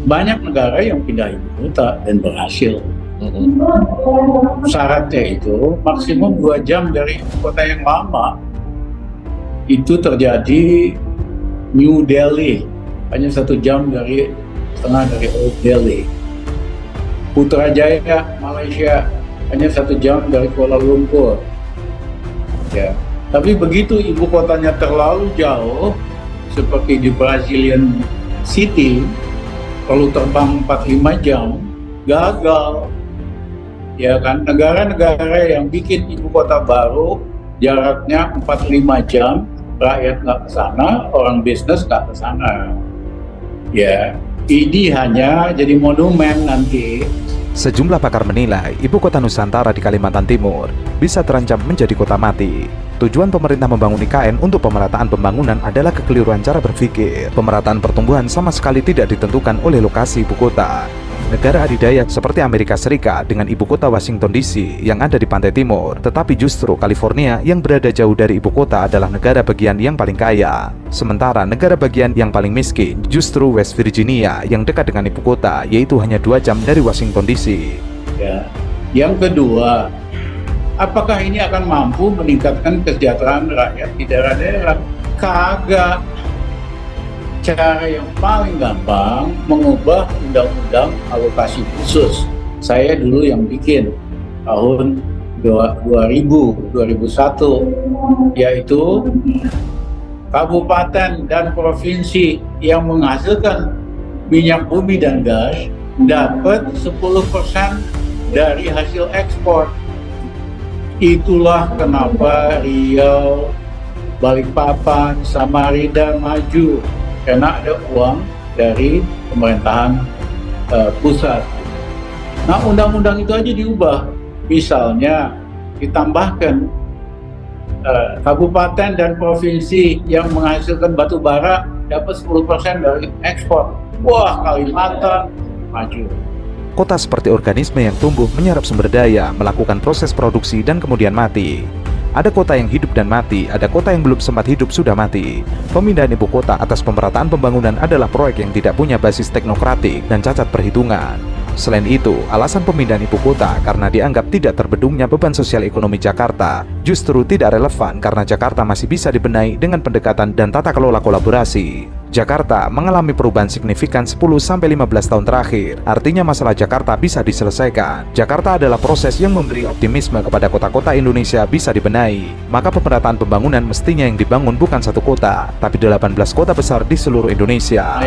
Banyak negara yang pindah ibu kota dan berhasil. Syaratnya itu maksimum 2 jam dari ibu kota yang lama. Itu terjadi New Delhi, hanya 1 jam setengah dari Old Delhi. Putrajaya, Malaysia, hanya 1 jam dari Kuala Lumpur. Ya, tapi begitu ibu kotanya terlalu jauh, seperti di Brazilian City, perlu terbang 4-5 jam, gagal. Ya kan, negara-negara yang bikin ibu kota baru, jaraknya 4-5 jam, rakyat nggak ke sana, orang bisnis nggak ke sana. Ya, ini hanya jadi monumen nanti. Sejumlah pakar menilai ibu kota Nusantara di Kalimantan Timur bisa terancam menjadi kota mati. Tujuan pemerintah membangun IKN untuk pemerataan pembangunan adalah kekeliruan cara berpikir. Pemerataan pertumbuhan sama sekali tidak ditentukan oleh lokasi ibu kota. Negara adidaya seperti Amerika Serikat dengan ibu kota Washington DC yang ada di pantai timur, tetapi justru California yang berada jauh dari ibu kota adalah negara bagian yang paling kaya. Sementara negara bagian yang paling miskin justru West Virginia yang dekat dengan ibu kota, yaitu hanya 2 jam dari Washington DC. Ya. Yang kedua, apakah ini akan mampu meningkatkan kesejahteraan rakyat di daerah-daerah? Kagak. Cara yang paling gampang mengubah undang-undang alokasi khusus. Saya dulu yang bikin tahun 2001, yaitu kabupaten dan provinsi yang menghasilkan minyak bumi dan gas dapat 10% dari hasil ekspor. Itulah kenapa Riau, Balikpapan, Samarinda maju, karena ada uang dari pemerintahan pusat. Nah, undang-undang itu aja diubah. Misalnya ditambahkan kabupaten dan provinsi yang menghasilkan batu bara dapat 10% dari ekspor. Wah, Kalimantan maju. Kota seperti organisme yang tumbuh menyerap sumber daya, melakukan proses produksi dan kemudian mati. Ada kota yang hidup dan mati, ada kota yang belum sempat hidup sudah mati. Pemindahan ibu kota atas pemerataan pembangunan adalah proyek yang tidak punya basis teknokratik dan cacat perhitungan. Selain itu, alasan pemindahan ibu kota karena dianggap tidak terbendungnya beban sosial ekonomi Jakarta justru tidak relevan karena Jakarta masih bisa dibenahi dengan pendekatan dan tata kelola kolaborasi. Jakarta mengalami perubahan signifikan 10-15 tahun terakhir, artinya masalah Jakarta bisa diselesaikan. Jakarta adalah proses yang memberi optimisme kepada kota-kota Indonesia bisa dibenahi. Maka pemerataan pembangunan mestinya yang dibangun bukan satu kota, tapi 18 kota besar di seluruh Indonesia.